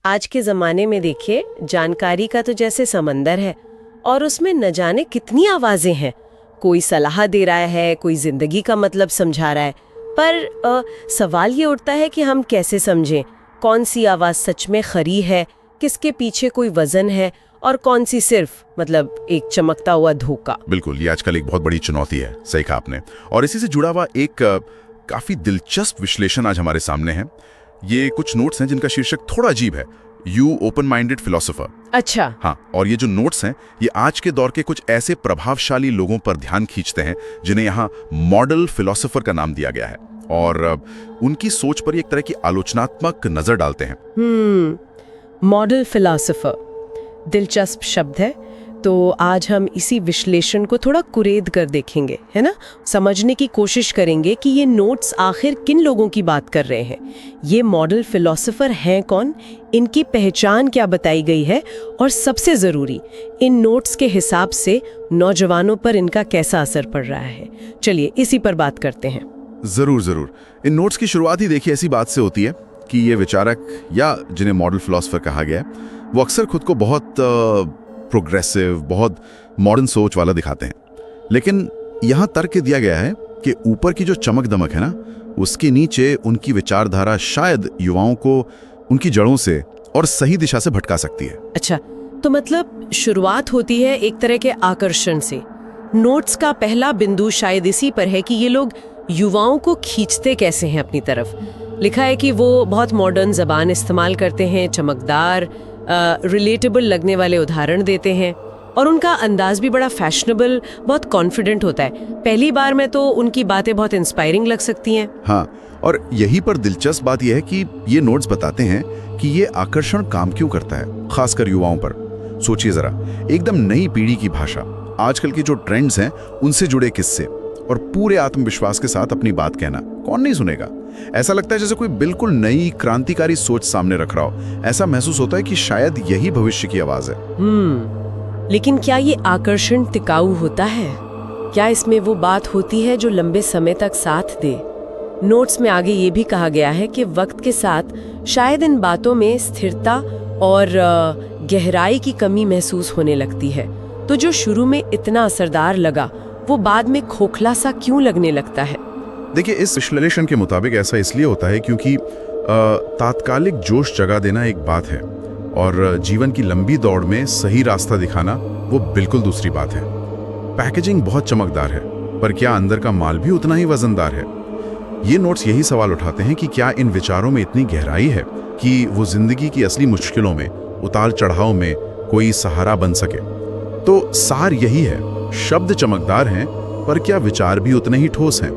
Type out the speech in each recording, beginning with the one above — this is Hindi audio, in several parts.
आज के ज़माने में देखिए, जानकारी का तो जैसे समंदर है और उसमें न जाने कितनी आवाज़ें हैं। कोई सलाह दे रहा है, कोई ज़िंदगी का मतलब समझा रहा है, पर सवाल ये उठता है कि हम कैसे समझें कौन सी आवाज़ सच में खरी है, किसके पीछे कोई वजन है और कौन सी सिर्फ एक चमकता हुआ धोखा। बिल्कुल, ये आजकल एक बहुत बड़ी चुनौती है, सही कहा आपने। और इसी से जुड़ा हुआ एक काफी दिलचस्प विश्लेषण आज हमारे सामने है। ये कुछ नोट्स हैं जिनका शीर्षक थोड़ा अजीब है, यू ओपन माइंडेड फिलोसोफर। अच्छा। हाँ, और ये जो नोट्स हैं ये आज के दौर के कुछ ऐसे प्रभावशाली लोगों पर ध्यान खींचते हैं जिन्हें यहाँ मॉडल फिलोसोफर का नाम दिया गया है, और उनकी सोच पर एक तरह की आलोचनात्मक नजर डालते हैं। मॉडल फिलोसोफर, दिलचस्प शब्द है। तो आज हम इसी विश्लेषण को थोड़ा कुरेद कर देखेंगे, है ना, समझने की कोशिश करेंगे कि ये नोट्स आखिर किन लोगों की बात कर रहे हैं, ये मॉडल फिलोसोफर हैं कौन, इनकी पहचान क्या बताई गई है, और सबसे ज़रूरी, इन नोट्स के हिसाब से नौजवानों पर इनका कैसा असर पड़ रहा है। चलिए इसी पर बात करते हैं। जरूर जरूर। इन नोट्स की शुरुआत ही देखिए ऐसी बात से होती है कि ये विचारक, या जिन्हें मॉडल फिलोसोफर कहा गया है, वो अक्सर खुद को बहुत प्रोग्रेसिव, बहुत मॉडर्न सोच वाला दिखाते हैं। लेकिन यहाँ तर्क दिया गया है कि ऊपर की जो चमक दमक है ना, उसके नीचे उनकी विचारधारा शायद युवाओं को उनकी जड़ों से और सही दिशा से भटका सकती है। अच्छा, तो मतलब शुरुआत होती है एक तरह के आकर्षण से। नोट्स का पहला बिंदु शायद इसी पर है कि ये लोग युवाओं को खींचते कैसे हैं अपनी तरफ। लिखा है कि वो बहुत मॉडर्न ज़बान इस्तेमाल करते हैं, चमकदार, रिलेटेबल लगने वाले उदाहरण देते हैं, और उनका अंदाज भी बड़ा फैशनेबल, बहुत कॉन्फिडेंट होता है। पहली बार में तो उनकी बातें बहुत इंस्पायरिंग लग सकती हैं। हाँ, और यही पर दिलचस्प बात यह है कि ये नोट्स बताते हैं कि ये आकर्षण काम क्यों करता है, खासकर युवाओं पर। सोचिए जरा, एकदम नई पीढ़ी की भाषा, आजकल की जो ट्रेंड्स हैं उनसे जुड़े किस्से, और पूरे आत्मविश्वास के साथ अपनी बात कहना, कौन नहीं सुनेगा। ऐसा लगता है जैसे कोई बिल्कुल नई क्रांतिकारी सोच सामने रख रहा हो। ऐसा महसूस होता है कि शायद यही भविष्य की आवाज है। लेकिन क्या ये आकर्षण टिकाऊ होता है? क्या इसमें वो बात होती है जो लंबे समय तक साथ दे? नोट्स में आगे ये भी कहा गया है कि वक्त के साथ शायद इन बातों में स्थिरता और गहराई की कमी महसूस होने लगती है। तो जो शुरू में इतना असरदार लगा, वो बाद में खोखला सा क्यों लगने लगता है? देखिए, इस विश्लेषण के मुताबिक ऐसा इसलिए होता है क्योंकि तात्कालिक जोश जगा देना एक बात है, और जीवन की लंबी दौड़ में सही रास्ता दिखाना वो बिल्कुल दूसरी बात है। पैकेजिंग बहुत चमकदार है, पर क्या अंदर का माल भी उतना ही वजनदार है? ये नोट्स यही सवाल उठाते हैं कि क्या इन विचारों में इतनी गहराई है कि वो जिंदगी की असली मुश्किलों में, उतार चढ़ाव में कोई सहारा बन सके। तो सार यही है, शब्द चमकदार हैं, पर क्या विचार भी उतने ही ठोस हैं?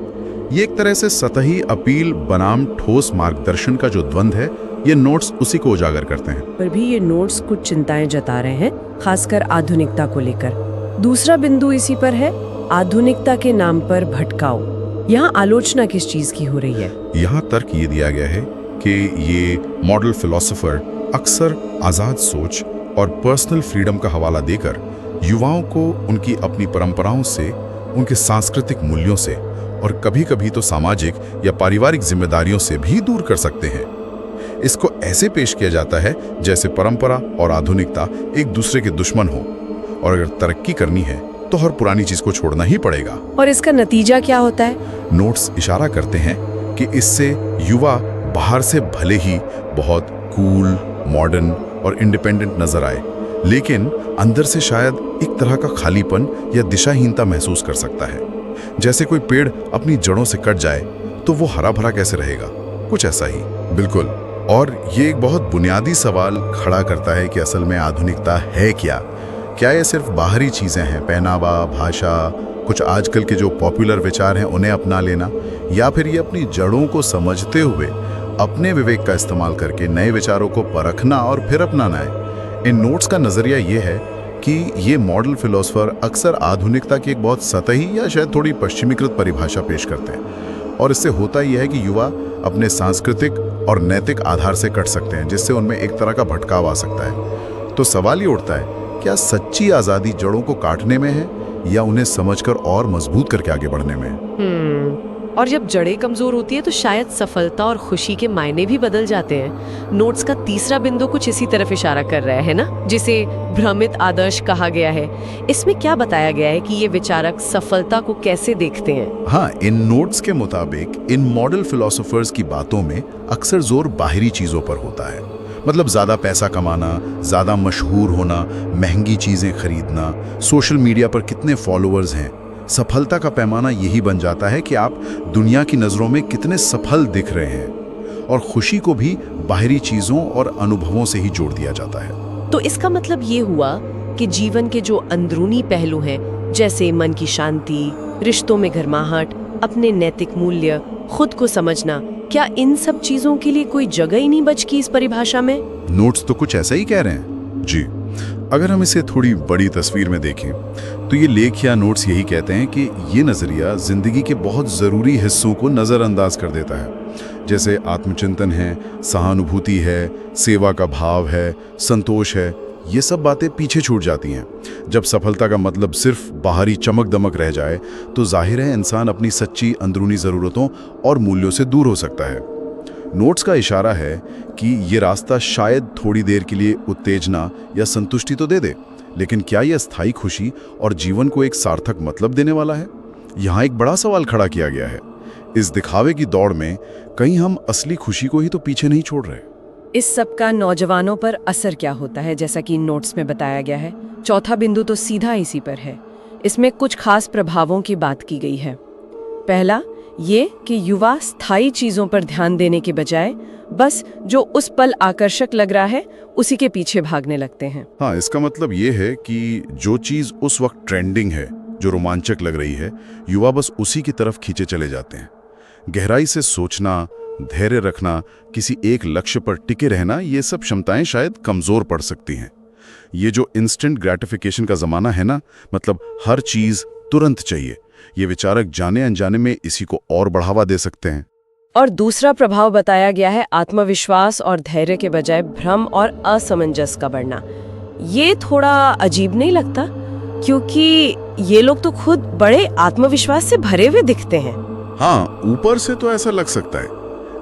ये एक तरह से सतही अपील बनाम ठोस मार्गदर्शन का जो द्वंद्व है, ये नोट्स उसी को उजागर करते हैं। पर भी ये नोट्स कुछ चिंताएं जता रहे हैं, खासकर आधुनिकता को लेकर। दूसरा बिंदु इसी पर है, आधुनिकता के नाम पर भटकाव। यहाँ आलोचना किस चीज की हो रही है? यहाँ तर्क ये दिया गया है कि ये मॉडल फिलोसोफर अक्सर आजाद सोच और पर्सनल फ्रीडम का हवाला देकर युवाओं को उनकी अपनी परंपराओं से, उनके सांस्कृतिक मूल्यों से, और कभी कभी तो सामाजिक या पारिवारिक जिम्मेदारियों से भी दूर कर सकते हैं। इसको ऐसे पेश किया जाता है जैसे परंपरा और आधुनिकता एक दूसरे के दुश्मन हो, और अगर तरक्की करनी है तो हर पुरानी चीज को छोड़ना ही पड़ेगा। और इसका नतीजा क्या होता है? नोट्स इशारा करते हैं कि इससे युवा बाहर से भले ही बहुत कूल, मॉडर्न और इंडिपेंडेंट नजर आए, लेकिन अंदर से शायद एक तरह का खालीपन या दिशाहीनता महसूस कर सकता है। जैसे कोई पेड़ अपनी जड़ों से कट जाए तो वो हरा भरा कैसे रहेगा, कुछ ऐसा ही। बिल्कुल। और ये एक बहुत बुनियादी सवाल खड़ा करता है कि असल में आधुनिकता है क्या? क्या ये सिर्फ बाहरी चीजें हैं, पहनावा, भाषा, कुछ आजकल के जो पॉपुलर विचार हैं उन्हें अपना लेना, या फिर ये अपनी जड़ों को समझते हुए अपने विवेक का इस्तेमाल करके नए विचारों को परखना और फिर अपनाना है? इन नोट्स का नजरिया ये है कि ये मॉडल फिलोसोफर अक्सर आधुनिकता की एक बहुत सतही या शायद थोड़ी पश्चिमीकृत परिभाषा पेश करते हैं, और इससे होता यह है कि युवा अपने सांस्कृतिक और नैतिक आधार से कट सकते हैं, जिससे उनमें एक तरह का भटकाव आ सकता है। तो सवाल ये उठता है, क्या सच्ची आज़ादी जड़ों को काटने में है या उन्हें समझकर और मजबूत करके आगे बढ़ने में? और जब जड़ें कमजोर होती है तो शायद सफलता और खुशी के मायने भी बदल जाते हैं। नोट्स का तीसरा बिंदु कुछ इसी तरफ इशारा कर रहा है ना, जिसे भ्रमित आदर्श कहा गया है। इसमें क्या बताया गया है कि ये विचारक सफलता को कैसे देखते हैं? हाँ, इन नोट्स के मुताबिक इन मॉडल फिलोसोफर्स की बातों में अक्सर जोर बाहरी चीजों पर होता है। मतलब ज्यादा पैसा कमाना, ज्यादा मशहूर होना, महंगी चीजें खरीदना, सोशल मीडिया पर कितने फॉलोअर्स हैं। सफलता का पैमाना यही बन जाता है कि आप दुनिया की नजरों में कितने सफल दिख रहे हैं। और खुशी को भी बाहरी चीजों और अनुभवों से ही जोड़ दिया जाता है। तो इसका मतलब ये हुआ कि जीवन के जो अंदरूनी पहलू हैं, जैसे मन की शांति, रिश्तों में गर्माहट, अपने नैतिक मूल्य, खुद को समझना, क्या इन सब चीजों के लिए कोई जगह ही नहीं बची इस परिभाषा में? नोट्स तो कुछ ऐसा ही कह रहे हैं जी। अगर हम इसे थोड़ी बड़ी तस्वीर में देखें तो ये लेख या नोट्स यही कहते हैं कि ये नजरिया जिंदगी के बहुत जरूरी हिस्सों को नजरअंदाज कर देता है। जैसे आत्मचिंतन है, सहानुभूति है, सेवा का भाव है, संतोष है, ये सब बातें पीछे छूट जाती हैं। जब सफलता का मतलब सिर्फ बाहरी चमक दमक रह जाए तो जाहिर है इंसान अपनी सच्ची अंदरूनी ज़रूरतों और मूल्यों से दूर हो सकता है। नोट्स का इशारा है कि ये रास्ता शायद थोड़ी देर के लिए उत्तेजना या संतुष्टि तो दे दे, लेकिन क्या यह स्थायी खुशी और जीवन को एक सार्थक मतलब देने वाला है? यहाँ एक बड़ा सवाल खड़ा किया गया है। इस दिखावे की दौड़ में कहीं हम असली खुशी को ही तो पीछे नहीं छोड़ रहे। इस सब का नौजवानों पर असर क्या होता है, जैसा कि नोट्स में बताया गया है? चौथा बिंदु तो सीधा इसी पर है। इसमें कुछ खास प्रभावों की बात की गई है। पहला ये कि युवा स्थायी चीजों पर ध्यान देने के बजाय बस जो उस पल आकर्षक लग रहा है उसी के पीछे भागने लगते हैं। हाँ, इसका मतलब ये है कि जो चीज उस वक्त ट्रेंडिंग है, जो रोमांचक लग रही है, युवा बस उसी की तरफ खींचे चले जाते हैं। गहराई से सोचना, धैर्य रखना, किसी एक लक्ष्य पर टिके रहना, ये सब क्षमताएं शायद कमजोर पड़ सकती हैं। ये जो इंस्टेंट ग्रेटिफिकेशन का जमाना है ना, मतलब हर चीज तुरंत चाहिए, ये विचारक जाने अनजाने में इसी को और बढ़ावा दे सकते हैं। और दूसरा प्रभाव बताया गया है आत्मविश्वास और धैर्य के बजाय भ्रम और असमंजस का बढ़ना। ये थोड़ा अजीब नहीं लगता? क्योंकि ये लोग तो खुद बड़े आत्मविश्वास से भरे हुए दिखते हैं। हाँ, ऊपर से तो ऐसा लग सकता है,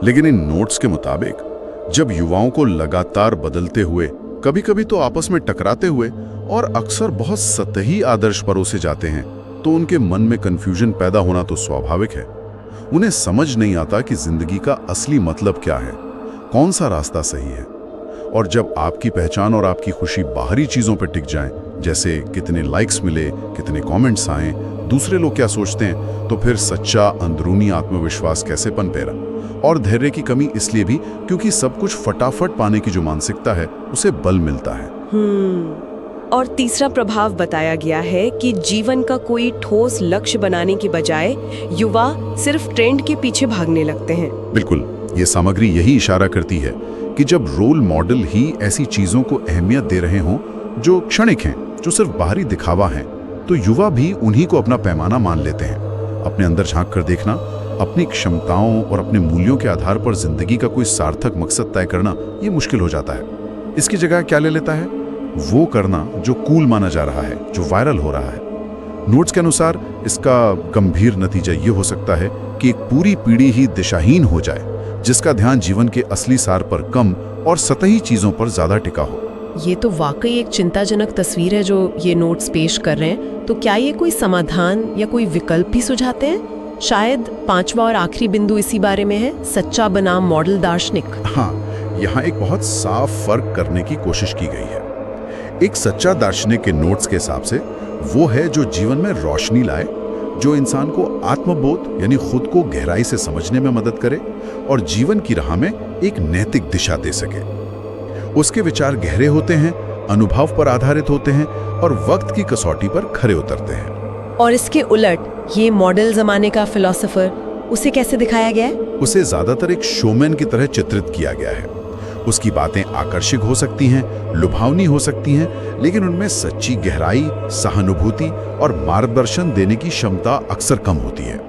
लेकिन इन नोट्स के मुताबिक जब युवाओं को लगातार बदलते हुए, कभी कभी तो आपस में टकराते हुए और अक्सर बहुत सतही आदर्श परोसे जाते हैं, तो उनके मन में कंफ्यूजन पैदा होना तो स्वाभाविक है। उन्हें समझ नहीं आता कि जिंदगी का असली मतलब क्या है, कौन सा रास्ता सही है। और जब आपकी पहचान और आपकी खुशी बाहरी चीजों पर टिक जाए, जैसे कितने लाइक्स मिले, कितने कमेंट्स आए, दूसरे लोग क्या सोचते हैं, तो फिर सच्चा अंदरूनी आत्मविश्वास कैसे पनपेगा? और धैर्य की कमी इसलिए भी क्योंकि सब कुछ फटाफट पाने की जो मानसिकता है उसे बल मिलता है। और तीसरा प्रभाव बताया गया है कि जीवन का कोई ठोस लक्ष्य बनाने के बजाय युवा सिर्फ ट्रेंड के पीछे भागने लगते हैं। बिल्कुल, ये सामग्री यही इशारा करती है कि जब रोल मॉडल ही ऐसी चीजों को अहमियत दे रहे हों जो क्षणिक हैं, जो सिर्फ बाहरी दिखावा हैं, तो युवा भी उन्हीं को अपना पैमाना मान लेते हैं। अपने अंदर झांक कर देखना, अपनी क्षमताओं और अपने मूल्यों के आधार पर जिंदगी का कोई सार्थक मकसद तय करना, ये मुश्किल हो जाता है। इसकी जगह क्या ले लेता है? वो करना जो कूल माना जा रहा है, जो वायरल हो रहा है। नोट्स के अनुसार इसका गंभीर नतीजा ये हो सकता है कि एक पूरी पीढ़ी ही दिशाहीन हो जाए, जिसका ध्यान जीवन के असली सार पर कम और सतही चीजों पर ज्यादा टिका हो। ये तो वाकई एक चिंताजनक तस्वीर है जो ये नोट्स पेश कर रहे हैं। तो क्या ये कोई समाधान या कोई विकल्प भी सुझाते हैं? शायद पांचवा और आखिरी बिंदु इसी बारे में है, सच्चा बनाम मॉडल दार्शनिक। हाँ, यहाँ एक बहुत साफ फर्क करने की कोशिश की गई है। एक सच्चा दार्शनिक के नोट्स के हिसाब से वो है जो जीवन में रोशनी लाए, जो इंसान को आत्मबोध यानी खुद को गहराई से समझने में मदद करे और जीवन की राह में एक नैतिक दिशा दे सके। उसके विचार गहरे होते हैं, अनुभव पर आधारित होते हैं और वक्त की कसौटी पर खरे उतरते हैं। और इसके उलट ये मॉडल जमाने का फिलोसोफर, उसे कैसे दिखाया गया है? उसे ज्यादातर एक शोमैन की तरह चित्रित किया गया है। उसकी बातें आकर्षक हो सकती हैं, लुभावनी हो सकती हैं, लेकिन उनमें सच्ची गहराई, सहानुभूति और मार्गदर्शन देने की क्षमता अक्सर कम होती है।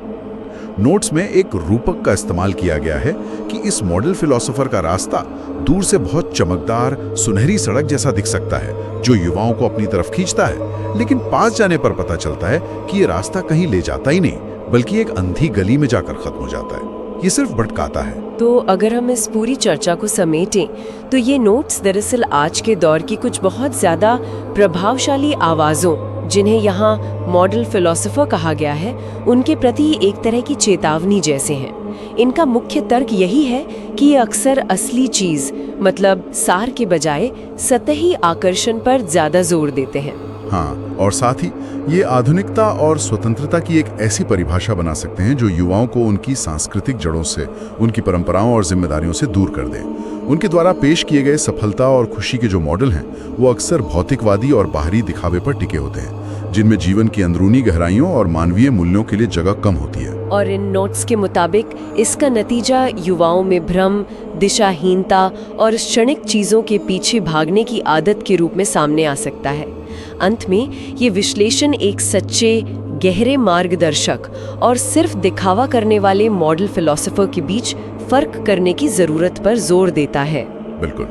नोट्स में एक रूपक का इस्तेमाल किया गया है कि इस मॉडल फिलोसोफर का रास्ता दूर से बहुत चमकदार, सुनहरी सड़क जैसा दिख सकता है, जो युवाओं को अपनी तरफ खींचता है, लेकिन पास जाने पर पता चलता है कि ये रास्ता कहीं ले जाता ही नहीं, बल्कि एक अंधी गली में जाकर खत्म हो जाता है। ये सिर्फ भटकाता है। तो अगर हम इस पूरी चर्चा को समेटें तो ये नोट्स दरअसल आज के दौर की कुछ बहुत ज़्यादा प्रभावशाली आवाज़ों, जिन्हें यहाँ मॉडल फिलोसोफर कहा गया है, उनके प्रति एक तरह की चेतावनी जैसे हैं। इनका मुख्य तर्क यही है कि ये अक्सर असली चीज़ मतलब सार के बजाय सतही आकर्षण पर ज़्यादा जोर देते हैं। हाँ, और साथ ही ये आधुनिकता और स्वतंत्रता की एक ऐसी परिभाषा बना सकते हैं जो युवाओं को उनकी सांस्कृतिक जड़ों से, उनकी परंपराओं और जिम्मेदारियों से दूर कर दें। उनके द्वारा पेश किए गए सफलता और खुशी के जो मॉडल हैं, वो अक्सर भौतिकवादी और बाहरी दिखावे पर टिके होते हैं, जिनमें जीवन की अंदरूनी गहराइयों और मानवीय मूल्यों के लिए जगह कम होती है। और इन नोट्स के मुताबिक इसका नतीजा युवाओं में भ्रम, दिशाहीनता और क्षणिक चीज़ों के पीछे भागने की आदत के रूप में सामने आ सकता है। अंत में ये विश्लेषण एक सच्चे, गहरे मार्गदर्शक और सिर्फ दिखावा करने वाले मॉडल फिलोसोफर के बीच फर्क करने की जरूरत पर जोर देता है। बिल्कुल,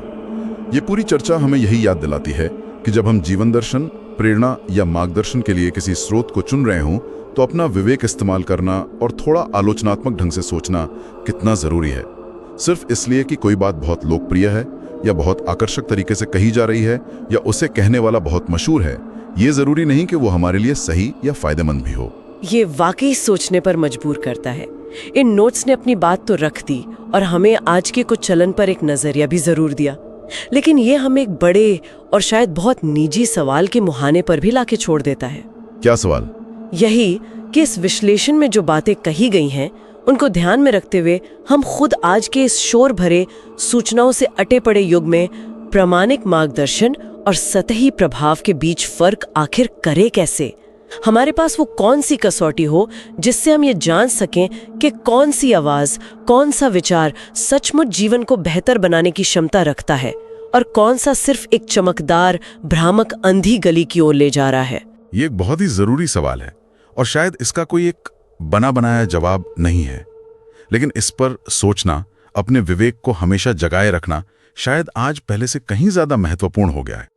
ये पूरी चर्चा हमें यही याद दिलाती है कि जब हम जीवन दर्शन, प्रेरणा या मार्गदर्शन के लिए किसी स्रोत को चुन रहे हों, तो अपना विवेक इस्तेमाल करना और थोड़ा आलोचनात्मक ढंग से सोचना कितना जरूरी है। सिर्फ इसलिए कि कोई बात बहुत लोकप्रिय है या बहुत आकर्षक तरीके से कही जा रही है या उसे कहने वाला बहुत मशहूर है, ये जरूरी नहीं कि वो हमारे लिए सही या फायदेमंद भी हो। ये वाकई सोचने पर मजबूर करता है। इन नोट्स ने अपनी बात तो रख दी और हमें आज के कुछ चलन पर एक नजरिया भी जरूर दिया, लेकिन ये हमें एक बड़े और शायद बहुत निजी सवाल के मुहाने पर भी लाके छोड़ देता है। क्या सवाल? यही कि इस विश्लेषण में जो बातें कही गई हैं, उनको ध्यान में रखते हुए हम खुद आज के इस शोर भरे, सूचनाओं से अटे पड़े युग में प्रामाणिक मार्गदर्शन और सतही प्रभाव के बीच फर्क आखिर करे कैसे? हमारे पास वो कौन सी कसौटी हो जिससे हम ये जान सकें कि कौन सी आवाज, कौन सा विचार सचमुच जीवन को बेहतर बनाने की क्षमता रखता है और कौन सा सिर्फ एक चमकदार, भ्रामक अंधी गली की ओर ले जा रहा है। ये एक बहुत ही जरूरी सवाल है और शायद इसका कोई एक बना बनाया जवाब नहीं है, लेकिन इस पर सोचना, अपने विवेक को हमेशा जगाए रखना शायद आज पहले से कहीं ज्यादा महत्वपूर्ण हो गया है।